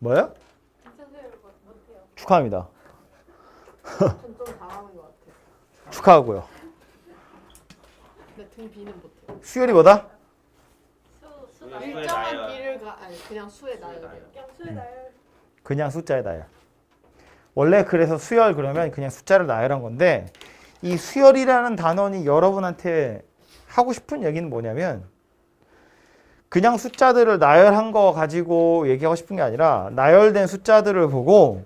뭐요? 못해요. 축하합니다. 전 좀 잘하는 것 같아요. 축하하고요. 근데 등 비는 못해요. 수열이 뭐다? 일정한 길을 아니 그냥 수에 나열해요. 그냥 수에 나열. 그냥 숫자의 나열. 원래 그래서 수열 그러면 그냥 숫자를 나열한 건데 이 수열이라는 단원이 여러분한테 하고 싶은 얘기는 뭐냐면 그냥 숫자들을 나열한 거 가지고 얘기하고 싶은 게 아니라 나열된 숫자들을 보고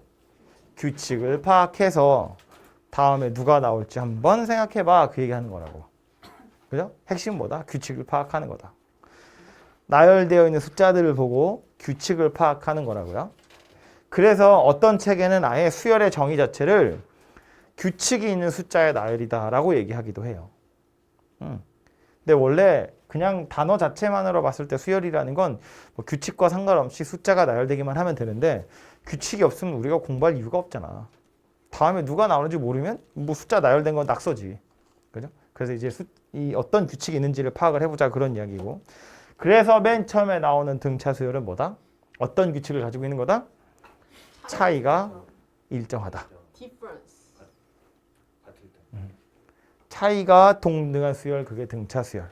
규칙을 파악해서 다음에 누가 나올지 한번 생각해봐 그 얘기하는 거라고. 그죠? 핵심 뭐다? 규칙을 파악하는 거다. 나열되어 있는 숫자들을 보고 규칙을 파악하는 거라고요. 그래서 어떤 책에는 아예 수열의 정의 자체를 규칙이 있는 숫자의 나열이다라고 얘기하기도 해요. 근데 원래 그냥 단어 자체만으로 봤을 때 수열이라는 건 뭐 규칙과 상관없이 숫자가 나열되기만 하면 되는데 규칙이 없으면 우리가 공부할 이유가 없잖아. 다음에 누가 나오는지 모르면 뭐 숫자 나열된 건 낙서지. 그죠? 그래서 이제 이 어떤 규칙이 있는지를 파악을 해보자 그런 이야기고. 그래서 맨 처음에 나오는 등차 수열은 뭐다? 어떤 규칙을 가지고 있는 거다? 차이가 일정하다. difference. 차이가 동등한 수열, 그게 등차 수열.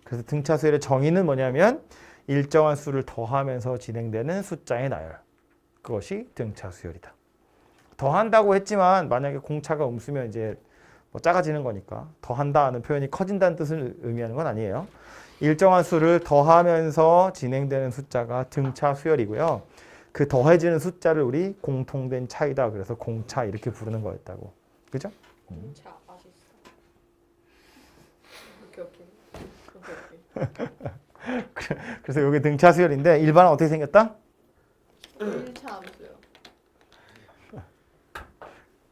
그래서 등차 수열의 정의는 뭐냐면 일정한 수를 더하면서 진행되는 숫자의 나열. 그것이 등차 수열이다. 더한다고 했지만 만약에 공차가 음수면 이제 뭐 작아지는 거니까 더한다는 표현이 커진다는 뜻을 의미하는 건 아니에요. 일정한 수를 더하면서 진행되는 숫자가 등차 수열이고요. 그 더해지는 숫자를 우리 공통된 차이다. 그래서 공차 이렇게 부르는 거였다고. 그죠? 자, 맛있어. 오케이. 그래서 이게 등차 수열인데 일반은 어떻게 생겼다? 1차 함수요.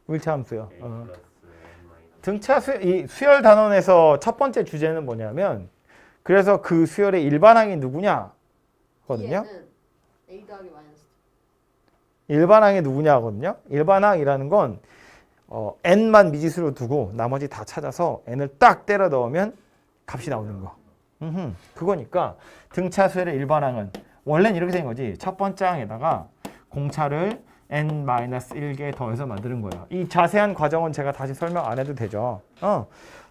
일차 함수요. 등차 수열, 이 수열 단원에서 첫 번째 주제는 뭐냐면 그래서 그 수열의 일반항이 누구냐? 거든요. A 더하기 마이너스. 일반항이 누구냐거든요. 일반항이라는 건 n만 미지수로 두고 나머지 다 찾아서 n을 딱 때려 넣으면 값이 나오는 거. 그거니까 등차 수열의 일반항은 원래는 이렇게 된 거지. 첫 번째 항에다가 공차를 n-1개 더해서 만드는 거예요. 이 자세한 과정은 제가 다시 설명 안 해도 되죠.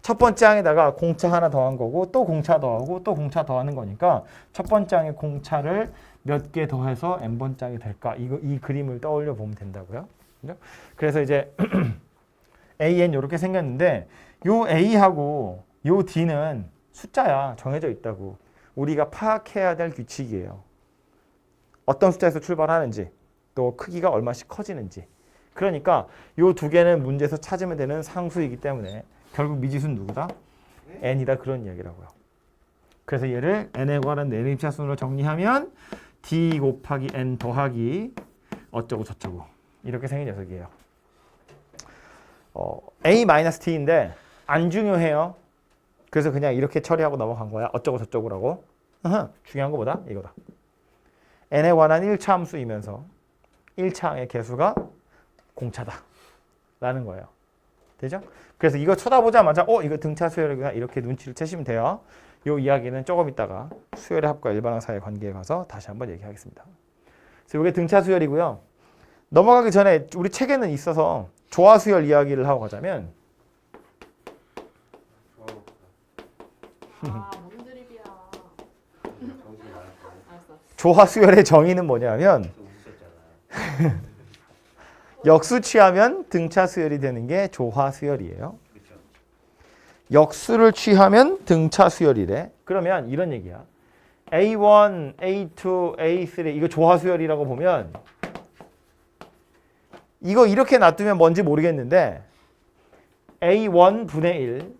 첫 번째 항에다가 공차 하나 더한 거고 또 공차 더하고 또 공차 더하는 거니까 첫 번째 항에 공차를 몇 개 더해서 n번째 항이 될까? 이 그림을 떠올려 보면 된다고요. 그죠? 그래서 이제 an 이렇게 생겼는데 요 a하고 요 d는 숫자야. 정해져 있다고. 우리가 파악해야 될 규칙이에요. 어떤 숫자에서 출발하는지 또 크기가 얼마씩 커지는지. 그러니까 요 두 개는 문제에서 찾으면 되는 상수이기 때문에 결국 미지수는 누구다? n이다 그런 이야기라고요. 그래서 얘를 n에 관한 내림차순으로 정리하면 d 곱하기 n 더하기 어쩌고 저쩌고 이렇게 생긴 녀석이에요. a-t인데 안 중요해요. 그래서 그냥 이렇게 처리하고 넘어간 거야. 어쩌고 저쩌고라고. 중요한 거보다 이거다. n에 관한 1차 함수이면서 1차 항의 개수가 공차다 라는 거예요. 되죠? 그래서 이거 쳐다보자마자 이거 등차 수열이구나 이렇게 눈치를 채시면 돼요. 이 이야기는 조금 있다가 수열의 합과 일반항 사이의 관계에 가서 다시 한번 얘기하겠습니다. 그래서 이게 등차 수열이고요. 넘어가기 전에 우리 책에는 있어서 조화 수열 이야기를 하고 가자면 뭔 드립이야. 알았어. 조화 수열의 정의는 뭐냐면 역수 취하면 등차 수열이 되는 게 조화 수열이에요. 역수를 취하면 등차 수열이래. 그러면 이런 얘기야. A1, A2, A3 이거 조화 수열이라고 보면 이거 이렇게 놔두면 뭔지 모르겠는데 A1 분의 1,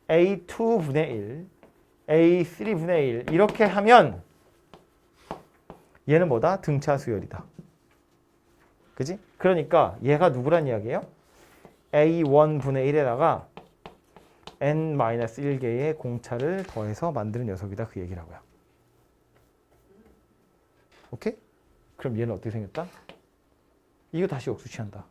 A2 분의 1, A3 분의 1 이렇게 하면 얘는 뭐다? 등차 수열이다. 그지? 그러니까 얘가 누구란 이야기예요? A1 분의 1에다가 n-1개의 공차를 더해서 만드는 녀석이다. 그 얘기라고요. 오케이? 그럼 얘는 어떻게 생겼다? 이거 다시 역수 취한다.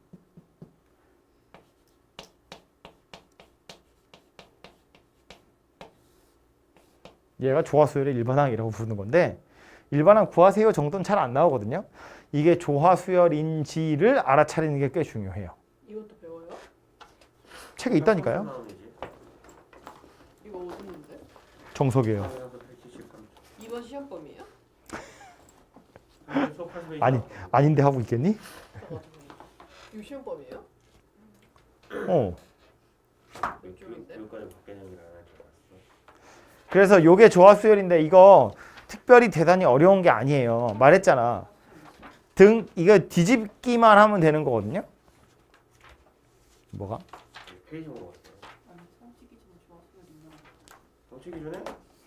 얘가 조화 수열의 일반항이라고 부르는 건데 일반항 구하세요 정도는 잘 안 나오거든요. 이게 조화수열인지를 알아차리는 게 꽤 중요해요. 이것도 배워요? 책에 있다니까요. 이거 어딨는데? 정석이에요. 이번 시험범이에요? 아닌데 하고 있겠니? 이거 시험범이에요? 어. 이쪽인데? 그래서 요게 조화수열인데 이거 특별히 대단히 어려운 게 아니에요. 말했잖아. 이거 뒤집기만 하면 되는 거거든요. 뭐가? 페이지 보고 왔어요. 정치 기준에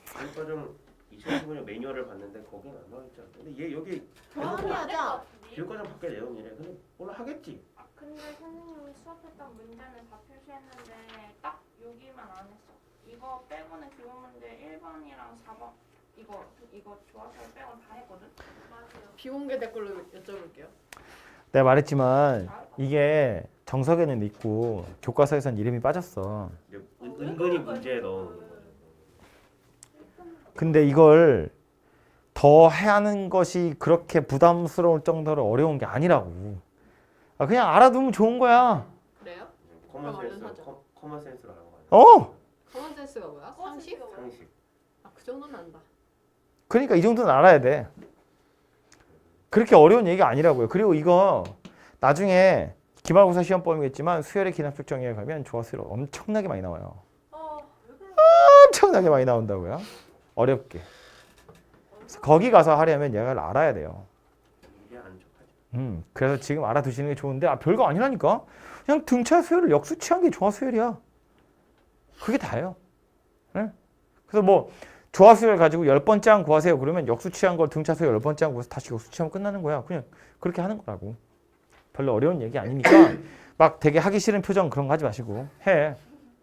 교육과정 2015년 매뉴얼을 봤는데 거긴 안 나와 있잖아. 근데 얘 여기 하자. 교육과정 밖에 내용이래. 근데 몰라 하겠지. 근데 선생님이 수업했던 문제는 다 표시했는데 딱 여기만 안 했어. 이거 빼고는 기본 문제 1번이랑 4번 이거 좋아서 빼고는 다 했거든. 맞아요. 비공개 댓글로 여쭤볼게요. 내가 말했지만 이게 정석에는 있고 교과서에선 이름이 빠졌어. 은근히 문제에 넣은 거예요. 근데 이걸 더 해야 하는 것이 그렇게 부담스러울 정도로 어려운 게 아니라고. 그냥 알아두면 좋은 거야. 그래요? 커먼 그럼 센스 얼른 하자. 커먼 센스라는 거예요. 어. 커먼 센스가 뭐야? 상식? 상식. 아, 그 정도는 안다. 그러니까 이 정도는 알아야 돼. 그렇게 어려운 얘기가 아니라고요. 그리고 이거 나중에 기말고사 시험범이겠지만 수열의 기납식 정의에 가면 조화수열 엄청나게 많이 나와요. 엄청나게 많이 나온다고요. 어렵게. 그래서 거기 가서 하려면 얘가 알아야 돼요. 이게 안 좋아하죠. 그래서 지금 알아두시는 게 좋은데 별거 아니라니까. 그냥 등차 수열을 역수치한 게 조화수열이야. 그게 다예요. 네? 그래서 뭐 조화수열 가지고 10번째 한 구하세요. 그러면 역수치한 걸 등차 수열 10번째 한 구해서 다시 역수치하면 끝나는 거야. 그냥 그렇게 하는 거라고. 별로 어려운 얘기 아니니까 막 되게 하기 싫은 표정 그런 거 하지 마시고 해.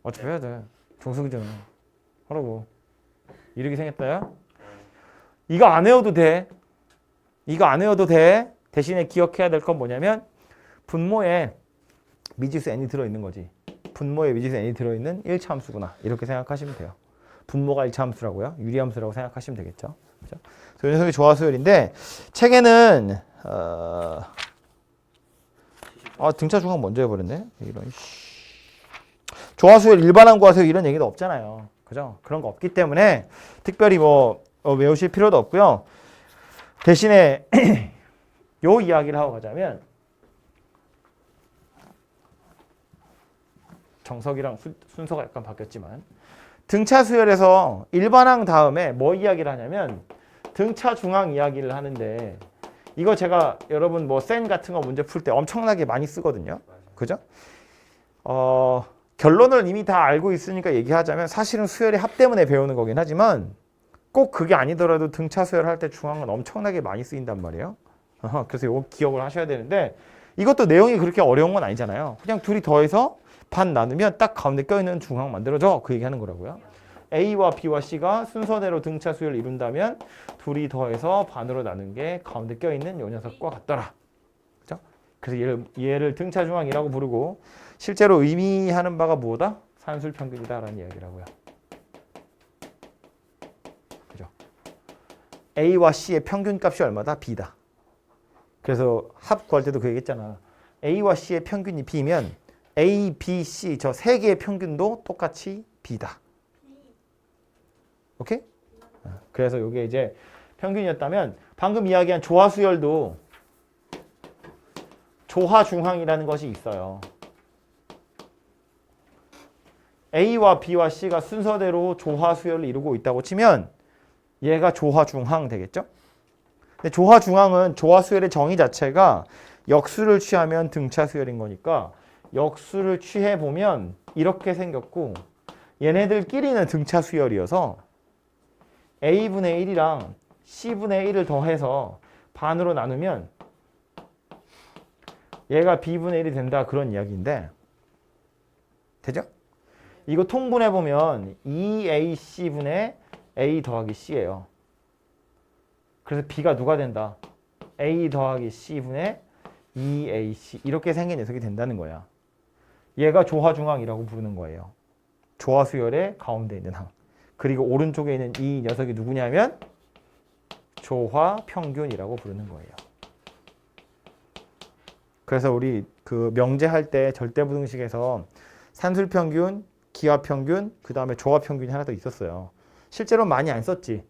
어차피 해야 돼. 정석이잖아. 하라고. 이렇게 생겼다요? 이거 안 외워도 돼. 이거 안 외워도 돼. 대신에 기억해야 될 건 뭐냐면 분모에 미지수 n이 들어있는 거지. 분모에 미지수 n이 들어있는 1차 함수구나. 이렇게 생각하시면 돼요. 분모가 1차 함수라고요. 유리함수라고 생각하시면 되겠죠. 그렇죠? 이 녀석이 조화수열인데 책에는 등차 중앙 먼저 해버렸네. 이런 조화수열 일반항 구하세요 이런 얘기도 없잖아요. 그죠? 그런 거 없기 때문에 특별히 뭐 외우실 필요도 없고요. 대신에 요 이야기를 하고 가자면 정석이랑 순서가 약간 바뀌었지만 등차 수열에서 일반항 다음에 뭐 이야기를 하냐면 등차 중항 이야기를 하는데 이거 제가 여러분 뭐 센 같은 거 문제 풀 때 엄청나게 많이 쓰거든요. 그죠? 결론을 이미 다 알고 있으니까 얘기하자면 사실은 수열이 합 때문에 배우는 거긴 하지만 꼭 그게 아니더라도 등차 수열할 때 중항은 엄청나게 많이 쓰인단 말이에요. 그래서 이거 기억을 하셔야 되는데 이것도 내용이 그렇게 어려운 건 아니잖아요. 그냥 둘이 더해서 반 나누면 딱 가운데 껴있는 중항 만들어져. 그 얘기하는 거라고요. A와 B와 C가 순서대로 등차 수열을 이룬다면 둘이 더해서 반으로 나눈 게 가운데 껴있는 요 녀석과 같더라. 그죠? 그래서 얘를 등차 중항이라고 부르고 실제로 의미하는 바가 뭐다? 산술 평균이다라는 이야기라고요. 그죠? A와 C의 평균값이 얼마다? B다. 그래서 합 구할 때도 그 얘기했잖아. A와 C의 평균이 B면 A, B, C 저 세 개의 평균도 똑같이 B다. 오케이? 그래서 이게 이제 평균이었다면 방금 이야기한 조화수열도 조화중항이라는 것이 있어요. A와 B와 C가 순서대로 조화수열을 이루고 있다고 치면 얘가 조화중항 되겠죠? 근데 조화중항은 조화수열의 정의 자체가 역수를 취하면 등차수열인 거니까 역수를 취해보면 이렇게 생겼고 얘네들끼리는 등차수열이어서 A분의 1이랑 C분의 1을 더해서 반으로 나누면 얘가 B분의 1이 된다 그런 이야기인데 되죠? 이거 통분해보면 2AC분의 A 더하기 C예요. 그래서 B가 누가 된다? A 더하기 C분의 2AC 이렇게 생긴 녀석이 된다는 거야. 얘가 조화중항이라고 부르는 거예요. 조화수열의 가운데 있는 항. 그리고 오른쪽에 있는 이 녀석이 누구냐면 조화평균이라고 부르는 거예요. 그래서 우리 그 명제할 때 절대부등식에서 산술평균, 기하평균, 그 다음에 조합평균이 하나 더 있었어요. 실제로 많이 안 썼지.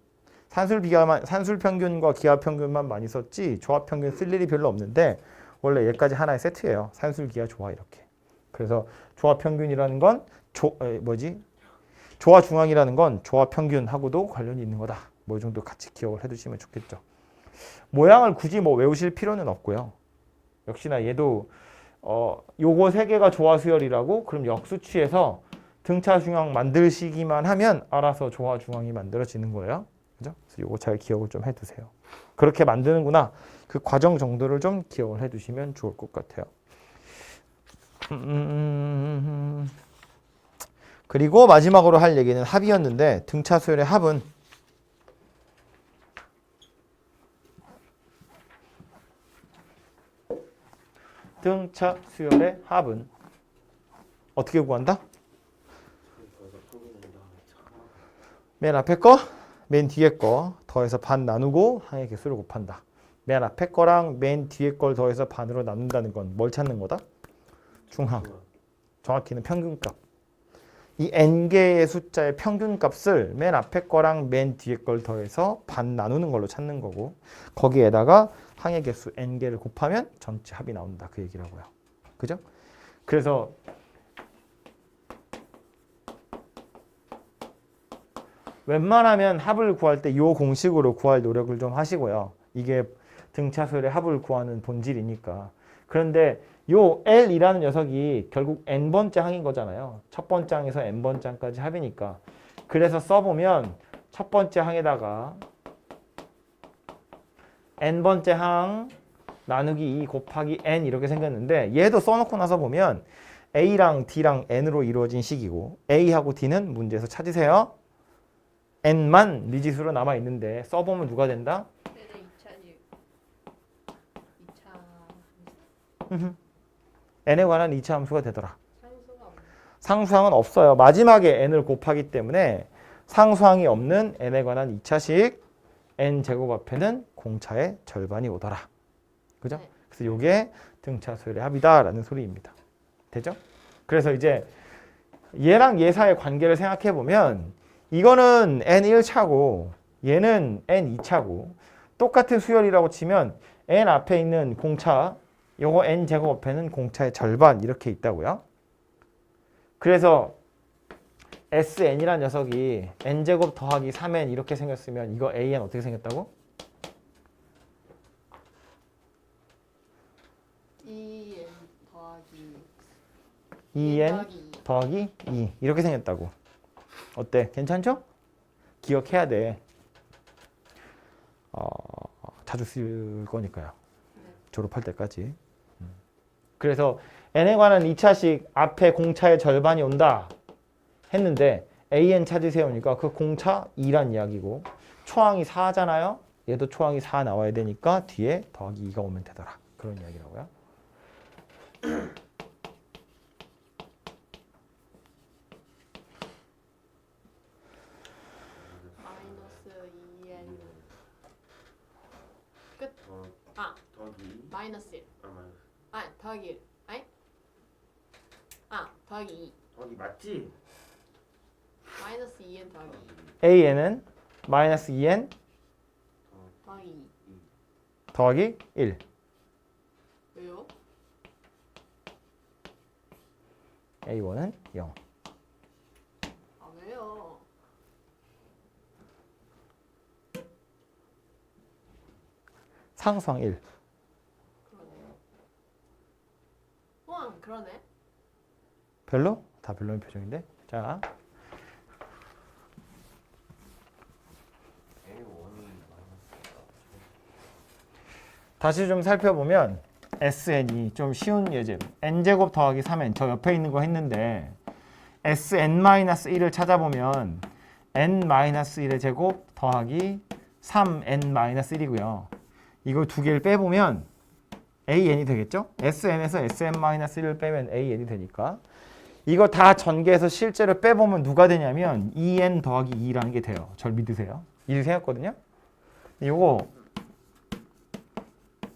산술평균과 기하평균만 많이 썼지 조합평균 쓸 일이 별로 없는데 원래 얘까지 하나의 세트예요. 산술, 기하, 조화 이렇게. 그래서 조합평균이라는 건 조화중앙이라는 건 조합평균하고도 관련이 있는 거다. 뭐 이 정도 같이 기억을 해두시면 좋겠죠. 모양을 굳이 뭐 외우실 필요는 없고요. 역시나 얘도 요거 세 개가 조화수열이라고 그럼 역수치에서 등차중앙 만드시기만 하면 알아서 조화중앙이 만들어지는 거예요. 그죠? 그래서 요거 잘 기억을 좀 해두세요. 그렇게 만드는구나. 그 과정 정도를 좀 기억을 해두시면 좋을 것 같아요. 그리고 마지막으로 할 얘기는 합이었는데 등차수열의 합은 어떻게 구한다? 맨 앞에 거, 맨 뒤에 거 더해서 반 나누고 항의 개수를 곱한다. 맨 앞에 거랑 맨 뒤에 걸 더해서 반으로 나눈다는 건 뭘 찾는 거다? 중항. 정확히는 평균값. 이 n개의 숫자의 평균값을 맨 앞에 거랑 맨 뒤에 걸 더해서 반 나누는 걸로 찾는 거고 거기에다가 항의 개수 n개를 곱하면 전체 합이 나온다. 그 얘기라고요. 그죠? 그래서 웬만하면 합을 구할 때 이 공식으로 구할 노력을 좀 하시고요. 이게 등차수열의 합을 구하는 본질이니까. 그런데 요 L이라는 녀석이 결국 n번째 항인 거잖아요. 첫 번째 항에서 n번째 항까지 합이니까. 그래서 써보면 첫 번째 항에다가 n번째 항 나누기 2 곱하기 n 이렇게 생겼는데 얘도 써놓고 나서 보면 A랑 D랑 n으로 이루어진 식이고 A하고 D는 문제에서 찾으세요. n만 미지수로 남아있는데 써보면 누가 된다? 최대 2차 n에 관한 2차 함수가 되더라. 상수가 없네. 상수항은 없어요. 마지막에 n을 곱하기 때문에 상수항이 없는 n에 관한 2차식 n제곱 앞에는 공차의 절반이 오더라. 그죠? 네. 그래서 이게 등차수열의 합이다라는 소리입니다. 되죠? 그래서 이제 얘랑 얘 사이의 관계를 생각해 보면 이거는 n1차고 얘는 n2차고 똑같은 수열이라고 치면 n 앞에 있는 공차 요거 n제곱 앞에는 공차의 절반 이렇게 있다고요. 그래서 SN이라는 녀석이 n제곱 더하기 3n 이렇게 생겼으면 이거 AN 어떻게 생겼다고? 2n 더하기 2n 더하기 2 이렇게 생겼다고. 어때? 괜찮죠? 기억해야 돼. 자주 쓸 거니까요. 졸업할 때까지. 그래서 n에 관한 2차식 앞에 공차의 절반이 온다 했는데 an 찾으세요니까 그 공차 2란 이야기고 초항이 4잖아요. 얘도 초항이 4 나와야 되니까 뒤에 더하기 2가 오면 되더라. 그런 이야기라고요. 마이너스 2n 더하기 마이너스 1 더하기 1 더하기 2 더하기 맞지? 마이너스 2n 더하기 an은 마이너스 2n 더하기 2 더하기 1 왜요? a1은 0 왜요? 상수항 1 그러네. 우와 그러네. 별로? 다 별로인 표정인데. 자, 다시 좀 살펴보면 SN이 좀 쉬운 예제. n제곱 더하기 3n 저 옆에 있는 거 했는데 SN-1을 찾아보면 n-1의 제곱 더하기 3n-1이고요. 이거 두 개를 빼보면 AN이 되겠죠? SN에서 SN-1을 빼면 AN이 되니까 이거 다 전개해서 실제로 빼보면 누가 되냐면 2n 더하기 2라는 게 돼요. 절 믿으세요. 이렇게 생겼거든요. 이거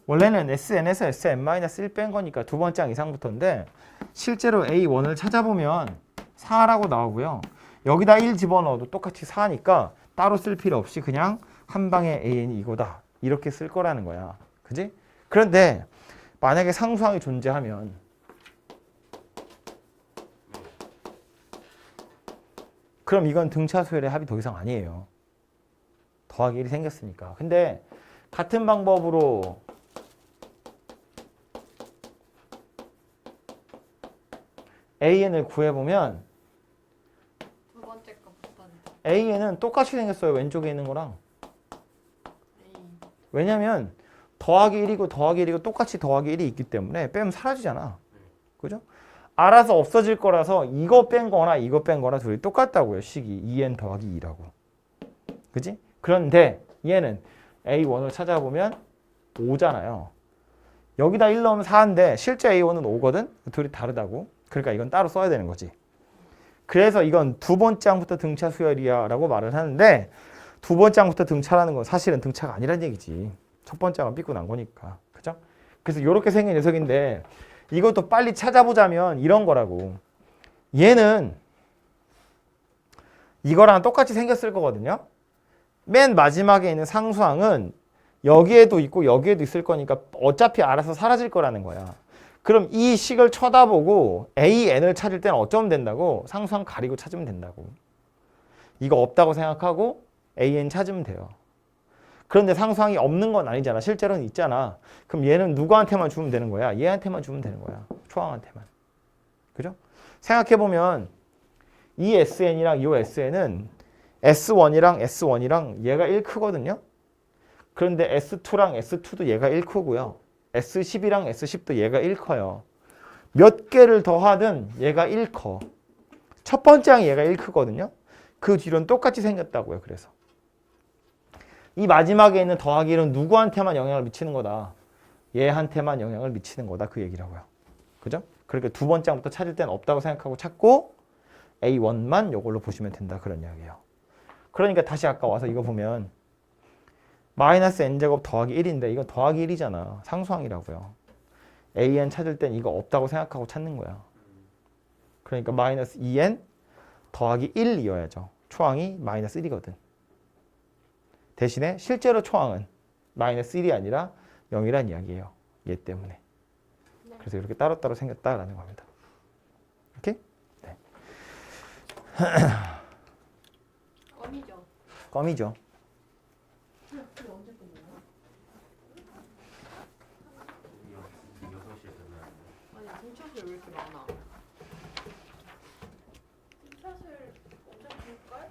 원래는 SN에서 SN-1 뺀 거니까 두 번째 항 이상부터인데 실제로 A1을 찾아보면 4라고 나오고요. 여기다 1 집어넣어도 똑같이 4니까 따로 쓸 필요 없이 그냥 한 방에 AN이 이거다. 이렇게 쓸 거라는 거야. 그지? 그런데 만약에 상수항이 존재하면 그럼 이건 등차 수열의 합이 더 이상 아니에요. 더하기 1이 생겼으니까. 근데 같은 방법으로 AN을 구해보면 두 번째 거부터는 AN은 똑같이 생겼어요. 왼쪽에 있는 거랑. A. 왜냐면 더하기 1이고 더하기 1이고 똑같이 더하기 1이 있기 때문에 빼면 사라지잖아. 그죠? 알아서 없어질 거라서 이거 뺀 거나 이거 뺀 거나 둘이 똑같다고요. 식이 2n 더하기 2라고. 그지? 그런데 얘는 A1을 찾아보면 5잖아요. 여기다 1 넣으면 4인데 실제 A1은 5거든? 둘이 다르다고. 그러니까 이건 따로 써야 되는 거지. 그래서 이건 두 번째 항부터 등차 수열이야 라고 말을 하는데 두 번째 항부터 등차라는 건 사실은 등차가 아니란 얘기지. 첫 번째 항은 삐고 난 거니까. 그죠? 그래서 이렇게 생긴 녀석인데 이것도 빨리 찾아보자면 이런 거라고. 얘는 이거랑 똑같이 생겼을 거거든요. 맨 마지막에 있는 상수항은 여기에도 있고 여기에도 있을 거니까 어차피 알아서 사라질 거라는 거야. 그럼 이 식을 쳐다보고 AN을 찾을 때는 어쩌면 된다고? 상수항 가리고 찾으면 된다고. 이거 없다고 생각하고 AN 찾으면 돼요. 그런데 상수항이 없는 건 아니잖아. 실제로는 있잖아. 그럼 얘는 누구한테만 주면 되는 거야? 얘한테만 주면 되는 거야. 초항한테만. 그죠? 생각해보면 이 SN이랑 이 SN은 S1이랑 S1이랑 얘가 1 크거든요. 그런데 S2랑 S2도 얘가 1 크고요. S10이랑 S10도 얘가 1 커요. 몇 개를 더하든 얘가 1 커. 첫 번째 항이 얘가 1 크거든요. 그 뒤로는 똑같이 생겼다고요. 그래서 이 마지막에 있는 더하기는 누구한테만 영향을 미치는 거다. 얘한테만 영향을 미치는 거다. 그 얘기라고요. 그죠? 그러니까 두 번째 항부터 찾을 때는 없다고 생각하고 찾고 A1만 이걸로 보시면 된다. 그런 이야기예요. 그러니까 다시 아까 와서 이거 보면 마이너스 n제곱 더하기 1인데 이건 더하기 1이잖아. 상수항이라고요. an 찾을 땐 이거 없다고 생각하고 찾는 거야. 그러니까 마이너스 2n 더하기 1이어야죠. 초항이 마이너스 1이거든. 대신에 실제로 초항은 마이너스 1이 아니라 0이란 이야기예요. 얘 때문에. 그래서 이렇게 따로따로 생겼다라는 겁니다. 오케이? 네. 껌이죠. 껌이죠. 근데 언제 끝나요? 6시에 끝나는데. 아니 등차수 왜 이렇게 많아? 사실 언제 볼까요?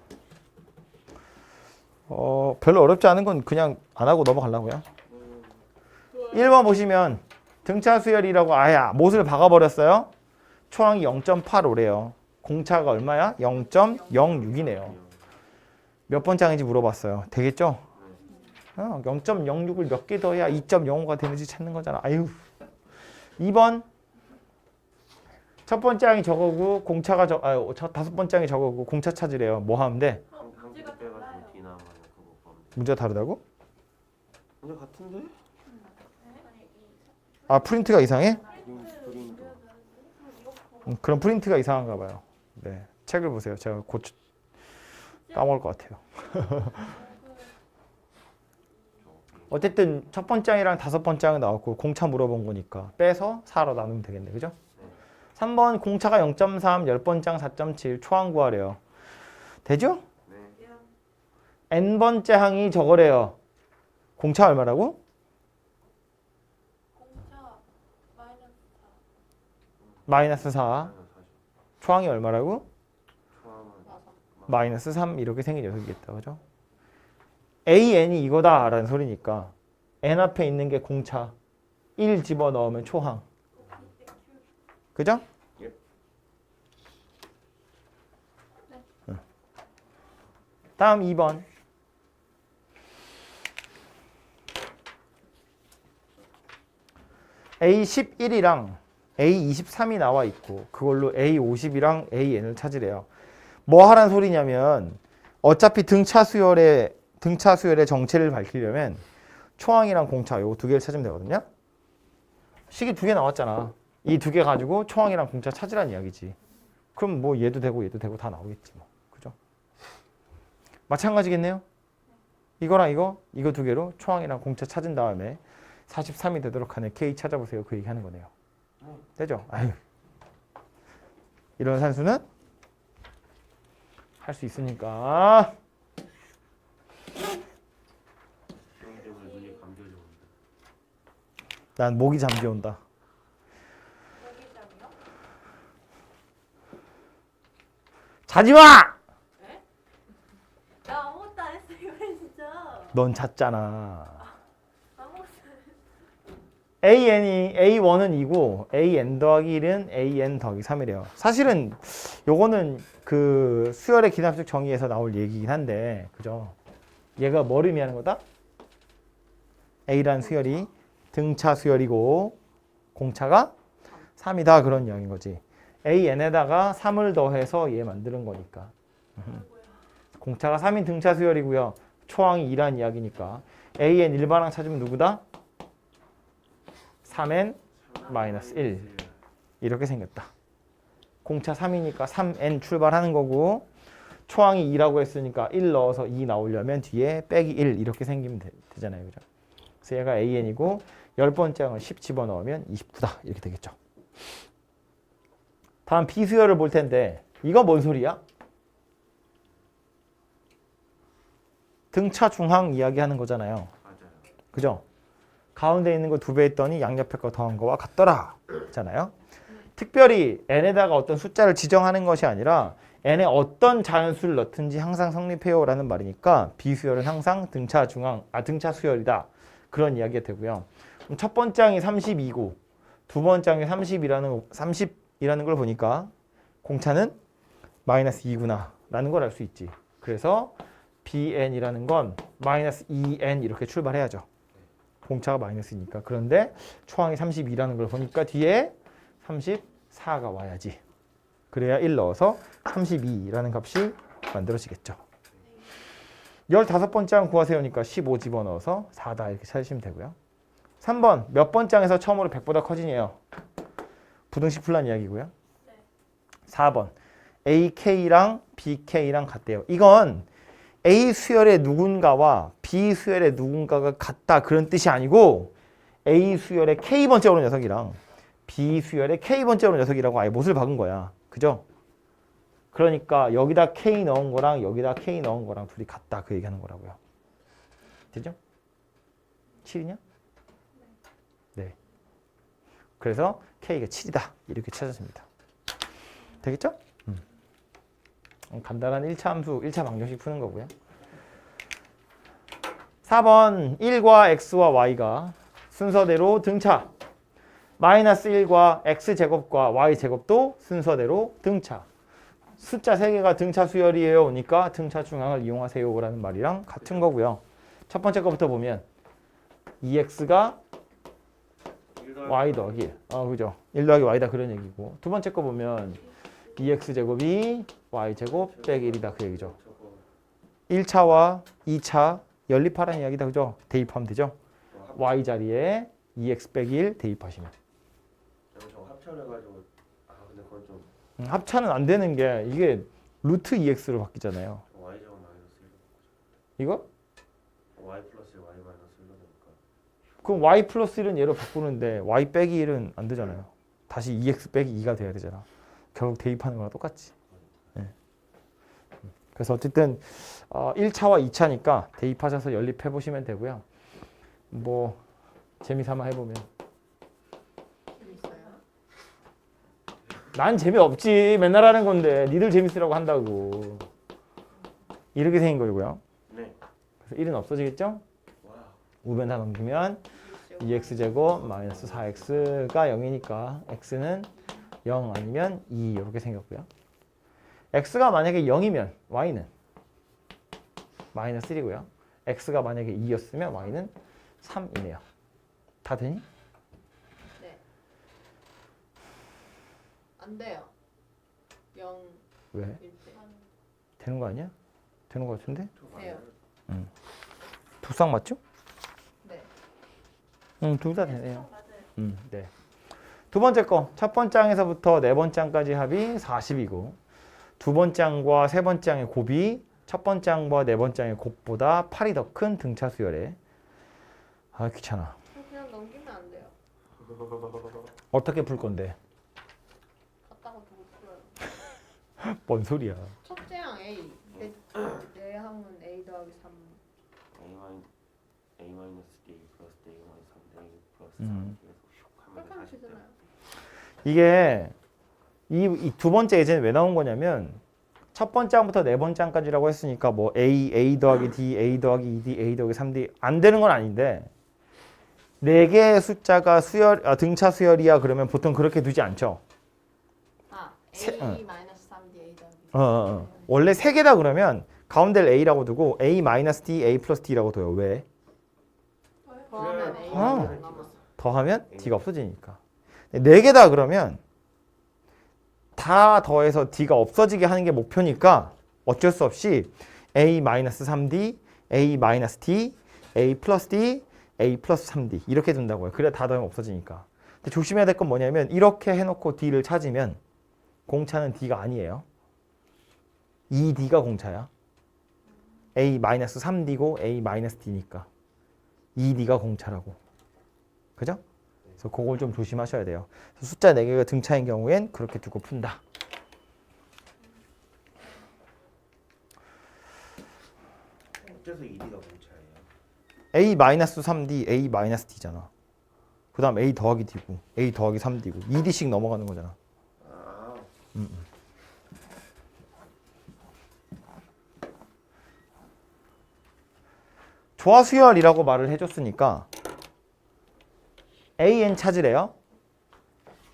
별로 어렵지 않은 건 그냥 안 하고 넘어가려고요. 1번 보시면 등차 수열이라고 아예 못을 박아버렸어요. 초항이 0.85래요. 공차가 얼마야? 0.06이네요. 몇 번째 항인지 물어봤어요. 되겠죠? 0.06을 몇 개 더해야 2.05가 되는지 찾는 거잖아. 아유. 2번 첫 번째 항이 저거고 공차가 다섯 번째 항이 저거고 공차 찾으래요. 뭐 하면 돼? 한국에 빼가지고 D 나오면 그거 보면 돼. 문제가 다르다고? 문제 같은데? 아 프린트가 이상해? 그림도. 그럼 프린트가 이상한가 봐요. 네, 책을 보세요. 제가 곧 까먹을 것 같아요. 어쨌든 첫 번째 항이랑 다섯 번째 항이 나왔고 공차 물어본 거니까 빼서 4로 나누면 되겠네. 그죠? 3번 공차가 0.3, 10번째 항 4.7 초항 구하래요. 되죠? 네. n번째 항이 저거래요. 공차 얼마라고? 공차 마이너스 4. 마이너스 4. 초항이 얼마라고? 초항은 마이너스 3 이렇게 생긴 녀석이겠다. 그죠? AN이 이거다 라는 소리니까 n 앞에 있는 게 공차 1 집어넣으면 초항. 그죠? 예. 응. 다음 2번. A11이랑 A23이 나와 있고 그걸로 A50이랑 AN을 찾으래요. 뭐 하란 소리냐면 어차피 등차 수열의 정체를 밝히려면 초항이랑 공차 요거 두 개를 찾으면 되거든요. 식이 두 개 나왔잖아. 이 두 개 가지고 초항이랑 공차 찾으란 이야기지. 그럼 뭐 얘도 되고 다 나오겠지 뭐. 그죠? 마찬가지겠네요. 이거랑 이거 두 개로 초항이랑 공차 찾은 다음에 43이 되도록 하는 K 찾아보세요. 그 얘기하는 거네요. 되죠? 아유. 이런 산수는 할 수 있으니까. 그런 때문에 눈이 감겨져 온다. 난 목이 잠겨온다. 여기점이요? 자지 마! 나 아무것도 안 했어 이거 진짜. 넌 잤잖아. 아무것도 A1은 2고 AN 더하기 1은 AN 더하기 3이래요. 사실은 요거는 그 수열의 기납식 정의에서 나올 얘기긴 한데 그죠? 얘가 뭘 의미하는 거다? A란 수열이 등차 수열이고 공차가 3이다 그런 이야기인 거지. AN에다가 3을 더해서 얘 만드는 거니까. 공차가 3인 등차 수열이고요. 초항이 2란 이야기니까 AN 일반항 찾으면 누구다? 3n 마이너스 1 이렇게 생겼다. 공차 3이니까 3n 출발하는 거고 초항이 2라고 했으니까 1 넣어서 2 나오려면 뒤에 빼기 1 이렇게 생기면 되잖아요. 그죠? 그래서 얘가 AN이고 10번째 항을 10 집어넣으면 29다 이렇게 되겠죠. 다음 비수열을 볼 텐데 이거 뭔 소리야? 등차 중항 이야기하는 거잖아요. 맞아요. 그죠? 가운데 있는 거 2배 했더니 양옆에 거 더한 거와 같더라 잖아요. 특별히 n에다가 어떤 숫자를 지정하는 것이 아니라 n에 어떤 자연수를 넣든지 항상 성립해요 라는 말이니까 비수열은 항상 등차 수열이다 그런 이야기가 되고요. 그럼 첫 번째 항이 32고 두 번째 항이 30이라는 걸 보니까 공차는 마이너스 2구나 라는 걸 알 수 있지. 그래서 bn이라는 건 마이너스 2n 이렇게 출발해야죠. 공차가 마이너스니까. 그런데 초항이 32라는 걸 보니까 뒤에 34가 와야지. 그래야 1 넣어서 32라는 값이 만들어지겠죠. 15번째 항 구하세요니까 15 집어넣어서 4다 이렇게 찾으시면 되고요. 3번 몇 번째 항에서 처음으로 100보다 커지네요. 부등식 풀란 이야기고요. 4번 AK랑 BK랑 같대요. 이건 A 수열의 누군가와 B 수열의 누군가가 같다 그런 뜻이 아니고 A 수열의 K번째 오는 녀석이랑 B 수열의 K번째 오는 녀석이라고 아예 못을 박은 거야. 그죠? 그러니까 여기다 K 넣은 거랑 여기다 K 넣은 거랑 둘이 같다 그 얘기하는 거라고요. 되죠? 7이냐? 네. 그래서 K가 7이다 이렇게 찾아집니다. 되겠죠? 간단한 1차 함수, 1차 방정식 푸는 거고요. 4번 1과 x와 y가 순서대로 등차. 마이너스 1과 x제곱과 y제곱도 순서대로 등차. 숫자 3개가 등차 수열이에요. 오니까 등차 중항을 이용하세요 라는 말이랑 같은 거고요. 첫 번째 거부터 보면 2x가 y 더하기 1. 그죠? 1 더하기 y다 그런 얘기고. 두 번째 거 보면 2x제곱이 y제곱 빼기 1이다 그 얘기죠. 1차와 2차 연립하라는 이야기다. 그죠? 대입하면 되죠? y 자리에 2x 빼기 1 대입하시면. 저 합쳐내가지고 근데 그건 좀 합차는 안 되는 게 이게 루트 2x로 바뀌잖아요. y 제곱 마이너스 1 이거? y 플러스 y 마이너스 1로 되니까 그럼 y 플러스 1은 얘로 바꾸는데 y 빼기 1은 안 되잖아요. 다시 2x 빼기 2가 돼야 되잖아. 결국 대입하는 거랑 똑같지. 네. 그래서 어쨌든 1차와 2차니까 대입하셔서 연립해 보시면 되고요. 뭐 재미삼아 해보면. 재밌어요. 난 재미없지. 맨날 하는 건데 니들 재밌으라고 한다고. 이렇게 생긴 거고요. 네. 그래서 1은 없어지겠죠? 와 우변 다 넘기면 2x제곱 마이너스 4x가 0이니까 x는 0 아니면 2 이렇게 생겼고요. x가 만약에 0이면 y는 마이너스 1이고요. x가 만약에 2였으면 y는 3이네요. 다 되니? 네. 안 돼요. 0 왜? 1대. 되는 거 아니야? 되는 거 같은데? 돼요. 두쌍 맞죠? 네. 둘 다 되네요. 맞아요. 네. 두 번째 거. 첫 번째 항에서부터 네 번째 항까지 합이 40이고 두 번째 항과 세 번째 항의 곱이 첫 번째 항과 네 번째 항의 곱보다 8이 더 큰 등차 수열에 아 귀찮아. 그냥 넘기면 안 돼요. 어떻게 풀 건데? 갖다가 두고 풀어요. 뭔 소리야. 첫째 항 A. 내 항은 A 더하기 3. A 마이너스 D 플러스 D 마이너스 3D 플러스 3 음. 그렇게 하면 되잖아요. 이게 이 두 번째 예제는 왜 나온 거냐면 첫 번째 항부터 네 번째 항까지라고 했으니까 뭐 A 더하기 D, A 더하기 2D, A 더하기 3D 안 되는 건 아닌데 네 개의 숫자가 등차 수열이야 그러면 보통 그렇게 두지 않죠. 아, 세- A 마이너스 3D A 더하기. 원래 세 개다 그러면 가운데를 A라고 두고 A 마이너스 D, A 플러스 D라고 둬요. 왜? 더하면 A 아. 남아. 더하면 D가 없어지니까. 네 개다 그러면 다 더해서 D가 없어지게 하는 게 목표니까 어쩔 수 없이 A 마이너스 3D, A 마이너스 D, A 플러스 D, A 플러스 3D 이렇게 둔다고요. 그래야 다 더하면 없어지니까. 근데 조심해야 될 건 뭐냐면 이렇게 해놓고 D를 찾으면 공차는 D가 아니에요. 2D가 공차야. A 마이너스 3D고 A 마이너스 D니까 2D가 공차라고. 그죠? 그래서 그걸 좀 조심하셔야 돼요. 숫자 4개가 등차인 경우엔 그렇게 두고 푼다. 어째서 2D가 공차예요? A 마이너스 3D, A 마이너스 D잖아. 그 다음 A 더하기 D고 A 더하기 3D고 2D씩 넘어가는 거잖아. 아, 조화수열이라고 말을 해줬으니까 AN 찾으래요.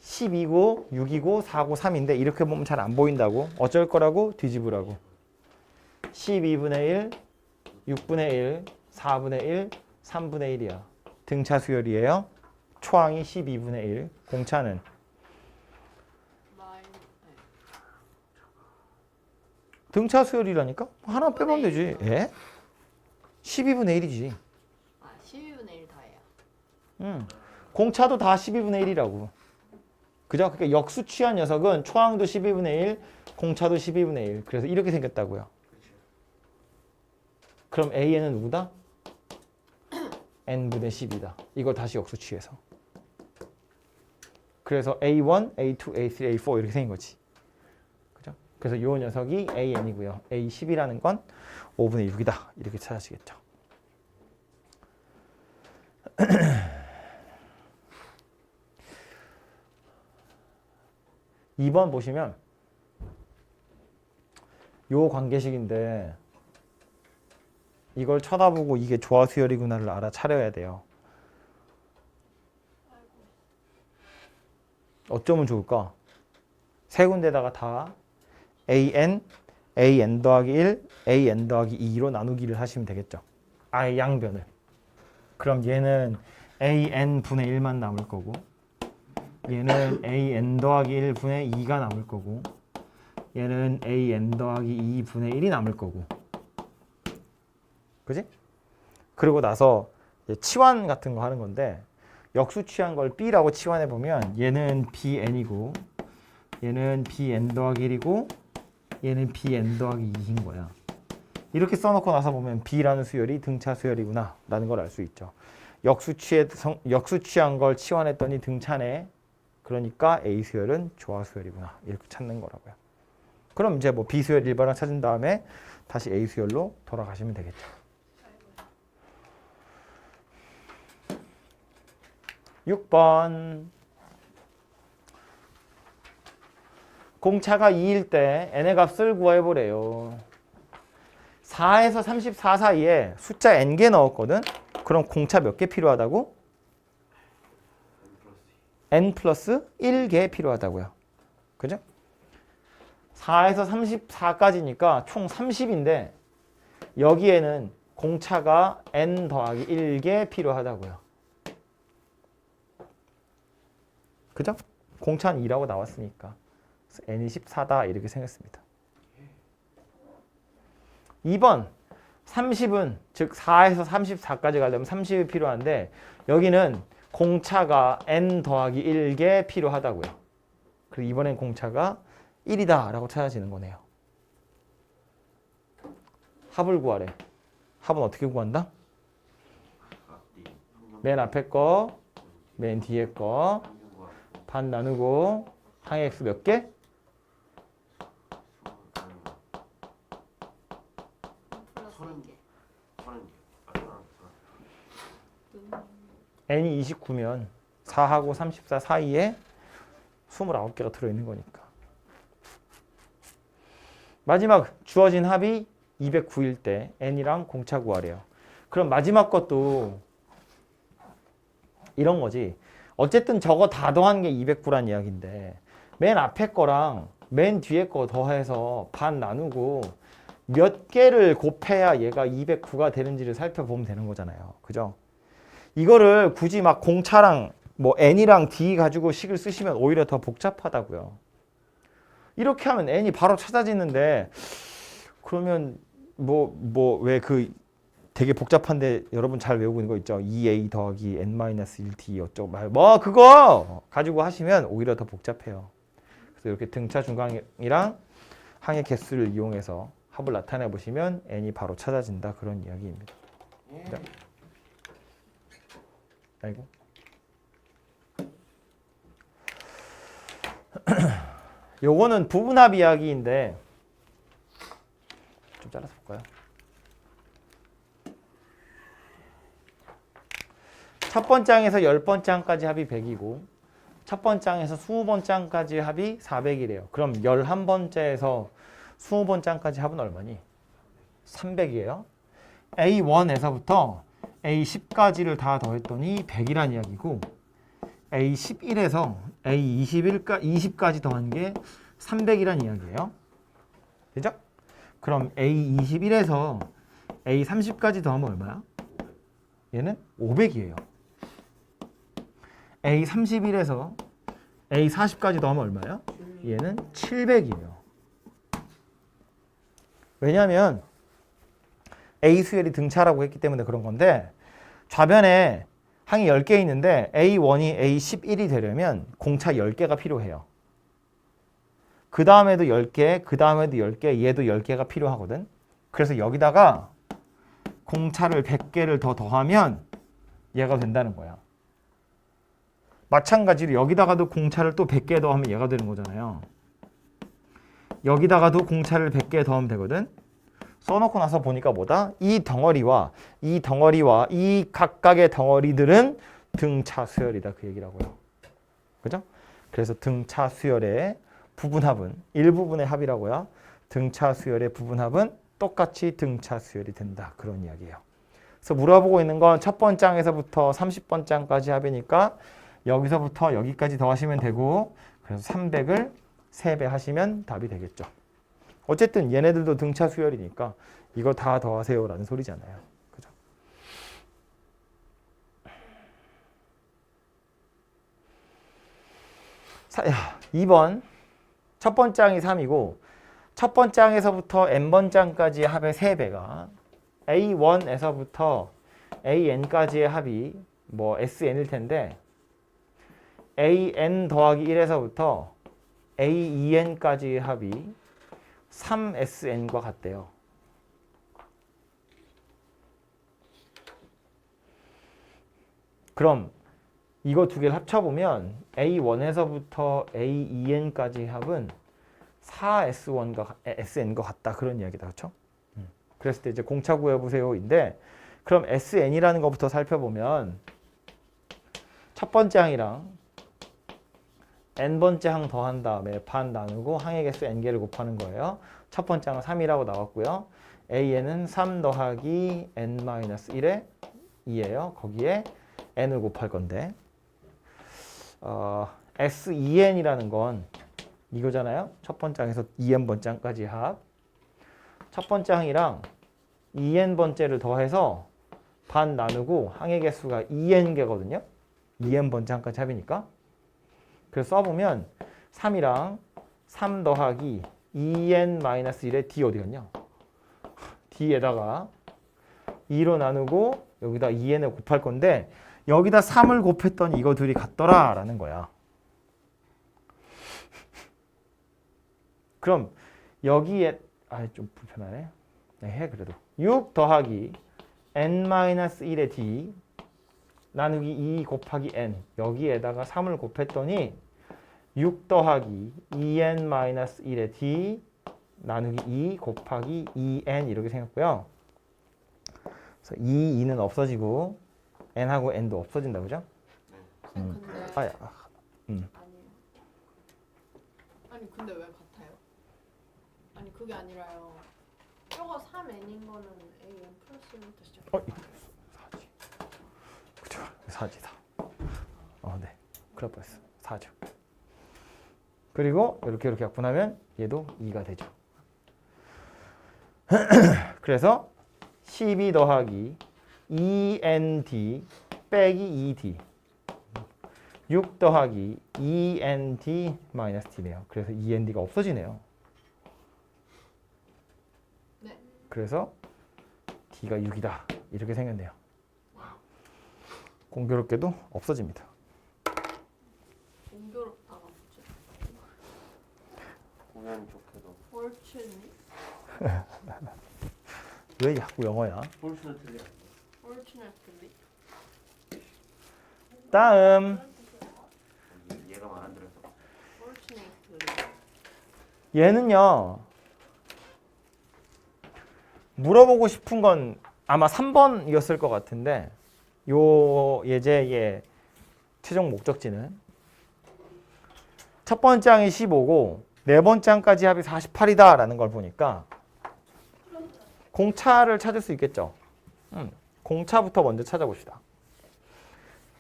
12고 6이고 4고 3인데 이렇게 보면 잘 안 보인다고. 어쩔 거라고? 뒤집으라고. 12분의 1, 6분의 1, 4분의 1, 3분의 1이야. 등차 수열이에요. 초항이 12분의 1. 공차는 등차 수열이라니까? 하나 빼면 되지. 예? 12분의 1이지. 아, 12분의 1 다예요. 공차도 다 12분의 1이라고. 그죠? 그러니까 역수 취한 녀석은 초항도 12분의 1, 공차도 12분의 1. 그래서 이렇게 생겼다고요. 그럼 AN은 누구다? n분의 10이다. 이걸 다시 역수 취해서. 그래서 A1, A2, A3, A4 이렇게 생긴 거지. 그죠? 그래서 이 녀석이 AN이고요. A10이라는 건 5분의 6이다. 이렇게 찾아지겠죠. 2번 보시면 요 관계식인데 이걸 쳐다보고 이게 조화수열이구나를 알아차려야 돼요. 어쩌면 좋을까? 세 군데다가 다 AN, AN 더하기 1, AN 더하기 2로 나누기를 하시면 되겠죠. 아예 양변을. 그럼 얘는 AN 분의 1만 남을 거고 얘는 AN 더하기 1분의 2가 남을 거고 얘는 AN 더하기 2분의 1이 남을 거고 그지? 그리고 나서 치환 같은 거 하는 건데 역수 취한 걸 B라고 치환해 보면 얘는 BN이고 얘는 BN 더하기 1이고 얘는 BN 더하기 2인 거야. 이렇게 써놓고 나서 보면 B라는 수열이 등차 수열이구나 라는 걸 알 수 있죠. 역수 취한 걸 치환했더니 등차네. 그러니까 A 수열은 조화 수열이구나. 이렇게 찾는 거라고요. 그럼 이제 뭐 B 수열 일반항 찾은 다음에 다시 A 수열로 돌아가시면 되겠죠. 육 번 공차가 2일 때 n의 값을 구해보래요. 4에서 34 사이에 숫자 n개 넣었거든. 그럼 공차 몇 개 필요하다고? n 플러스 1개 필요하다고요. 그죠? 4에서 34까지니까 총 30인데 여기에는 공차가 n 더하기 1개 필요하다고요. 그죠? 공차는 2라고 나왔으니까 n이 14다 이렇게 생겼습니다. 2번 30은 즉 4에서 34까지 가려면 30이 필요한데 여기는 공차가 n 더하기 1개 필요하다고요. 그리고 이번엔 공차가 1이다 라고 찾아지는 거네요. 합을 구하래. 합은 어떻게 구한다? 맨 앞에 거, 맨 뒤에 거 반 나누고 항의 x 몇 개? n이 29면 4하고 34 사이에 29개가 들어있는 거니까. 마지막 주어진 합이 209일 때 n이랑 공차 구하래요. 그럼 마지막 것도 이런 거지. 어쨌든 저거 다 더한 게 209란 이야기인데 맨 앞에 거랑 맨 뒤에 거 더해서 반 나누고 몇 개를 곱해야 얘가 209가 되는지를 살펴보면 되는 거잖아요. 그죠? 이거를 굳이 막 공차랑 뭐 n이랑 d 가지고 식을 쓰시면 오히려 더 복잡하다고요. 이렇게 하면 n이 바로 찾아지는데 그러면 뭐 왜 그 되게 복잡한데 여러분 잘 외우고 있는 거 있죠? 2a 더하기 n-1d 어쩌고 뭐 그거 가지고 하시면 오히려 더 복잡해요. 그래서 이렇게 등차 중간이랑 항의 개수를 이용해서 합을 나타내 보시면 n이 바로 찾아진다 그런 이야기입니다. 네. 아이고. 요거는 부분합 이야기인데 좀 잘라서 볼까요? 첫 번째 항에서 10번째 항까지 합이 100이고 첫 번째 항에서 20번째 항까지 합이 400이래요. 그럼 11번째에서 20번째 항까지 합은 얼마니? 300이에요. A1에서부터 A10까지를 다 더했더니 100이란 이야기고 A11에서 A20까지 더한 게 300이란 이야기예요. 되죠? 그럼 A21에서 A30까지 더하면 얼마야? 얘는 500이에요. A31에서 A40까지 더하면 얼마야? 얘는 700이에요. 왜냐하면 A 수열이 등차라고 했기 때문에 그런 건데 좌변에 항이 10개 있는데 A1이 A11이 되려면 공차 10개가 필요해요. 그 다음에도 10개, 그 다음에도 10개, 얘도 10개가 필요하거든. 그래서 여기다가 공차를 100개를 더 더하면 얘가 된다는 거야. 마찬가지로 여기다가도 공차를 또 100개 더하면 얘가 되는 거잖아요. 여기다가도 공차를 100개 더하면 되거든. 써놓고 나서 보니까 뭐다? 이 덩어리와 이 각각의 덩어리들은 등차 수열이다 그 얘기라고요. 그죠? 그래서 등차 수열의 부분합은 일부분의 합이라고요. 등차 수열의 부분합은 똑같이 등차 수열이 된다 그런 이야기예요. 그래서 물어보고 있는 건 첫 번째 항에서부터 30번째 항까지 합이니까 여기서부터 여기까지 더하시면 되고 그래서 300을 3배 하시면 답이 되겠죠. 어쨌든 얘네들도 등차 수열이니까 이거 다 더하세요라는 소리잖아요. 그죠? 자, 2번 첫 번째 항이 3이고 첫 번째 항에서부터 n번째 항까지의 합의 3배가 A1에서부터 AN까지의 합이 뭐 SN일 텐데 AN 더하기 1에서부터 AEN까지의 합이 3SN과 같대요. 그럼 이거 두 개를 합쳐보면 A1에서부터 AEN까지의 합은 4S1과 SN과 같다 그런 이야기다. 그렇죠? 그랬을 때 이제 공차 구해보세요인데 그럼 SN이라는 것부터 살펴보면 첫 번째 항이랑 n번째 항 더한 다음에 반 나누고 항의 개수 n개를 곱하는 거예요. 첫 번째 항은 3이라고 나왔고요. AN은 3 더하기 n-1의 2예요. 거기에 n을 곱할 건데 SEN이라는 건 이거잖아요. 첫 번째 항에서 2n번째 항까지 합. 첫 번째 항이랑 2n번째를 더해서 반 나누고 항의 개수가 2n개거든요. 2n번째 항까지 합이니까. 그래서 써보면 3이랑 3 더하기 2n-1의 d 어디 갔냐? d에다가 2로 나누고 여기다 2n을 곱할 건데 여기다 3을 곱했더니 이거 둘이 같더라 라는 거야. 그럼 여기에 좀 불편하네. 네, 해 그래도. 6 더하기 n-1의 d 나누기 2 곱하기 n 여기에다가 3을 곱했더니 6 더하기 2n-1의 d 나누기 2 곱하기 2n 이렇게 생겼고요. 그래서 2는 없어지고 n하고 n도 없어진다 그죠? 근데 아야. 아니에요. 아니 근데 왜 같아요? 아니 그게 아니라요. 뼈가 3n인 거는 an 플러스부터 시작. 이거 사지. 그죠? 사지다. 네. 그럴 뻔했어. 사죠. 그리고 이렇게 약분하면 얘도 2가 되죠. 그래서 12 더하기 2nd 빼기 2d 6 더하기 2nd 마이너스 d네요. 그래서 2nd가 없어지네요. 네. 그래서 d가 6이다. 이렇게 생겼네요. 공교롭게도 없어집니다. 공교롭다가 뭐지? 공연 좋게도 폴춘이? 왜 자꾸 영어야? 폴스는 틀리 안 돼. 폴춘애틀리? 다음 얘가 말 안 들어서. 폴춘애틀리. 얘는요. 물어보고 싶은 건 아마 3번이었을 것 같은데 요 예제의 최종 목적지는 첫 번째 항이 15고 네 번째 항까지 합이 48이다 라는 걸 보니까 공차를 찾을 수 있겠죠. 공차부터 먼저 찾아봅시다.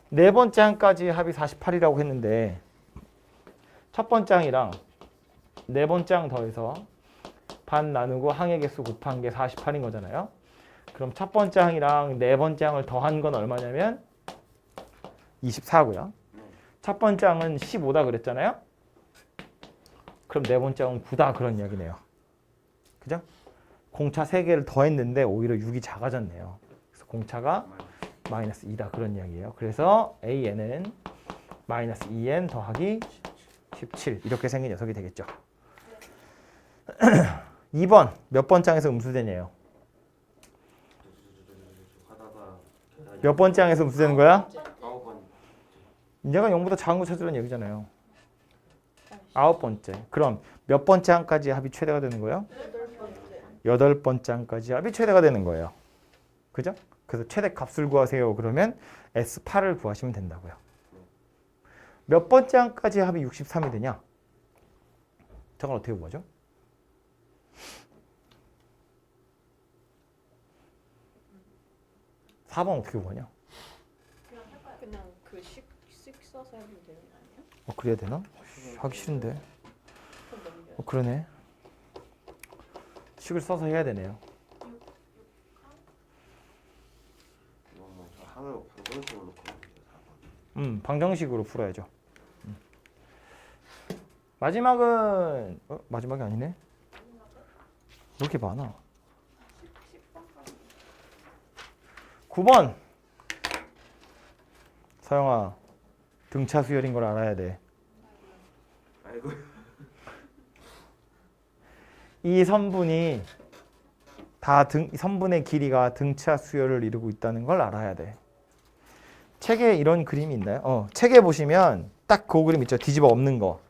네 번째 항까지 합이 48이라고 했는데 첫 번째 항이랑 네 번째 항 더해서 반 나누고 항의 개수 곱한 게 48인 거잖아요. 그럼 첫 번째 항이랑 네 번째 항을 더한 건 얼마냐면 24고요. 첫 번째 항은 15다 그랬잖아요. 그럼 네 번째 항은 9다 그런 이야기네요. 그죠? 공차 3개를 더했는데 오히려 6이 작아졌네요. 그래서 공차가 마이너스 2다 그런 이야기예요. 그래서 AN은 마이너스 2N 더하기 17 이렇게 생긴 녀석이 되겠죠. 2번 몇 번째 항에서 음수되냐요? 하다가 몇 번째 항에서 음수되는 거야? 9번. 얘가 0보다 작은 거 찾으라는 얘기잖아요. 9번째. 그럼 몇 번째 항까지 합이 최대가 되는 거예요? 8번째 항까지 합이 최대가 되는 거예요. 그죠? 그래서 최대 값을 구하세요. 그러면 S8을 구하시면 된다고요. 몇 번째 항까지 합이 63이 되냐? 저건 어떻게 구하죠? (4번) 어떻게 구하냐? 그냥 식 써서 해도 되는 거 아니에요? 그래야 되나? 하기 싫은데. 그럼 넘겨요. 그러네. 식을 써서 해야 되네요. 이거 뭐저 항을 방정식으로 놓고 있는데 4번. 방정식으로 풀어야죠. 마지막은 마지막이 아니네. 왜 이렇게 많아? 9번. 서영아, 등차 수열인 걸 알아야 돼. 아이고. 이 선분이 선분의 길이가 등차 수열을 이루고 있다는 걸 알아야 돼. 책에 이런 그림이 있나요? 책에 보시면 딱 그 그림 있죠. 뒤집어 엎는 거.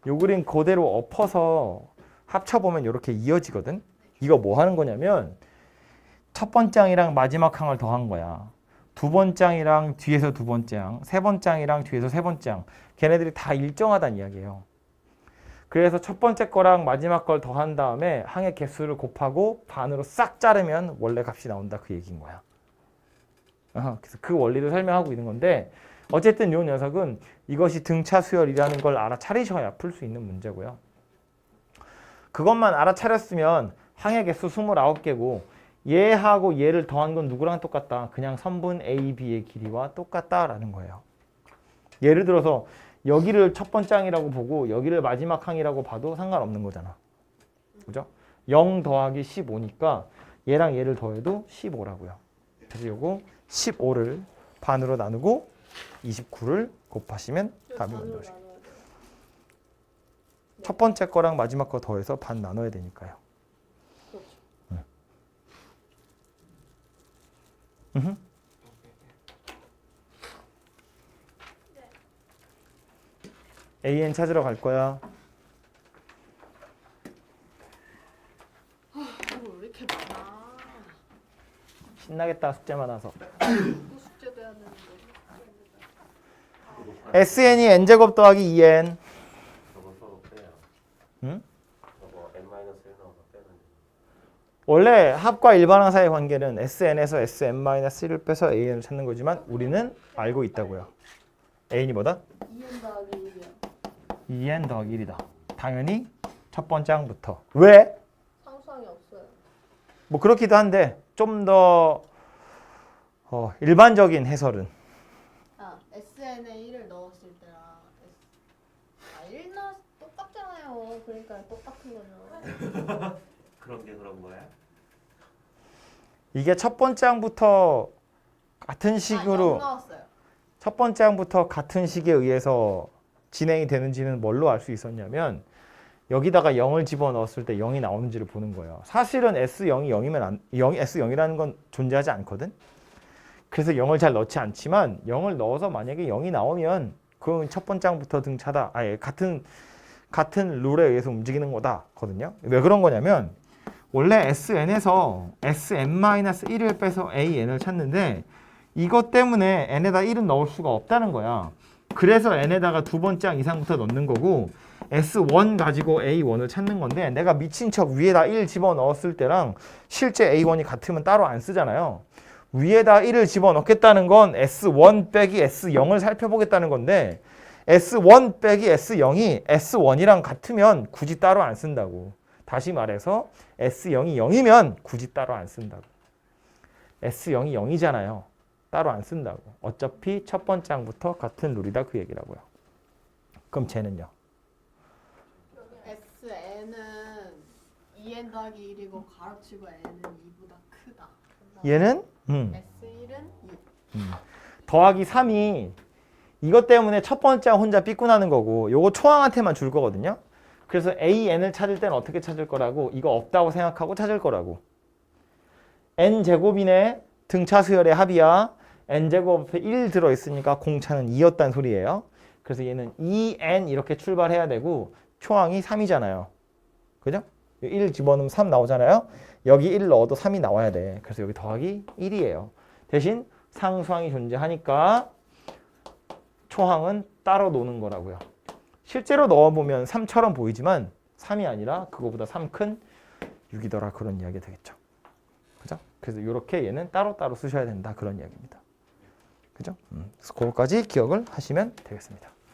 요 그림 그대로 엎어서 합쳐보면 이렇게 이어지거든. 이거 뭐 하는 거냐면 첫 번째 항이랑 마지막 항을 더한 거야. 두 번째 항이랑 뒤에서 두 번째 항, 세 번째 항이랑 뒤에서 세 번째 항. 걔네들이 다 일정하다는 이야기예요. 그래서 첫 번째 거랑 마지막 걸 더한 다음에 항의 개수를 곱하고 반으로 싹 자르면 원래 값이 나온다 그 얘기인 거야. 그래서 그 원리를 설명하고 있는 건데 어쨌든 이 녀석은 이것이 등차 수열이라는 걸 알아차리셔야 풀 수 있는 문제고요. 그것만 알아차렸으면 항의 개수 29개고 얘하고 얘를 더한 건 누구랑 똑같다? 그냥 선분 A, B의 길이와 똑같다라는 거예요. 예를 들어서 여기를 첫 번째 항이라고 보고 여기를 마지막 항이라고 봐도 상관없는 거잖아. 그죠? 0 더하기 15니까 얘랑 얘를 더해도 15라고요. 그래서 요거 15를 반으로 나누고 29를 곱하시면 답이 반으로 만들어져요. 나눠야 돼요. 첫 번째 거랑 마지막 거 더해서 반 나눠야 되니까요. 그렇죠. 음흠. AN 찾으러 갈 거야. 이거 왜 이렇게 많아? 신나겠다, 숙제 많아서. 또 숙제도 해야 되는데. SN이 n제곱 더하기 2n. 저거 서로 빼요. 응? 저거 n-1 나와서 빼면 돼. 원래 합과 일반항 사이의 관계는 SN에서 Sn-1을 빼서 AN을 찾는 거지만 우리는 알고 있다고요. AN이 뭐다? 2n 더하기 1이요. 2n 더하기 1이다. 당연히 첫 번째 항부터. 왜? 상수항이 없어요. 뭐 그렇기도 한데 좀 더 일반적인 해설은 아, SN에 1을 넣었을 때랑 1 넣었 똑같잖아요. 그러니까 똑같은 거죠. 그런 게 그런 거야? 이게 첫 번째 항부터 같은 아, 식으로 0 넣었어요. 첫 번째 항부터 같은 식에 의해서 진행이 되는지는 뭘로 알 수 있었냐면 여기다가 0을 집어넣었을 때 0이 나오는지를 보는 거예요. 사실은 S0이 0이면 S0이라는 건 존재하지 않거든. 그래서 0을 잘 넣지 않지만 0을 넣어서 만약에 0이 나오면 그건 첫 번째 항부터 등차다. 아예 같은 룰에 의해서 움직이는 거다거든요. 왜 그런 거냐면 원래 SN에서 Sn-1을 빼서 AN을 찾는데 이것 때문에 n에다 1은 넣을 수가 없다는 거야. 그래서 n에다가 두 번째 항 이상부터 넣는 거고 S1 가지고 A1을 찾는 건데 내가 미친 척 위에다 1 집어넣었을 때랑 실제 A1이 같으면 따로 안 쓰잖아요. 위에다 1을 집어넣겠다는 건 S1 빼기 S0을 살펴보겠다는 건데 S1 빼기 S0이 S1이랑 같으면 굳이 따로 안 쓴다고. 다시 말해서 S0이 0이면 굳이 따로 안 쓴다고. S0이 0이잖아요. 따로 안 쓴다고. 어차피 첫 번째 항부터 같은 룰이다 그 얘기라고요. 그럼 쟤는요? SN은 2n 더하기 1이고 가로치고 n은 2보다 크다. 얘는 S1은 6. 더하기 3이 이것 때문에 첫 번째 항 혼자 삐꾸나는 거고 요거 초항한테만 줄 거거든요. 그래서 AN을 찾을 때는 어떻게 찾을 거라고? 이거 없다고 생각하고 찾을 거라고. n제곱이네. 등차 수열의 합이야. n제곱 앞에 1 들어있으니까 공차는 2였단 소리예요. 그래서 얘는 2n 이렇게 출발해야 되고 초항이 3이잖아요. 그죠? 1 집어넣으면 3 나오잖아요. 여기 1 넣어도 3이 나와야 돼. 그래서 여기 더하기 1이에요. 대신 상수항이 존재하니까 초항은 따로 노는 거라고요. 실제로 넣어보면 3처럼 보이지만 3이 아니라 그거보다 3 큰 6이더라 그런 이야기가 되겠죠. 그죠? 그래서 이렇게 얘는 따로따로 쓰셔야 된다 그런 이야기입니다. 그죠? 그래서 그거까지 기억을 하시면 되겠습니다.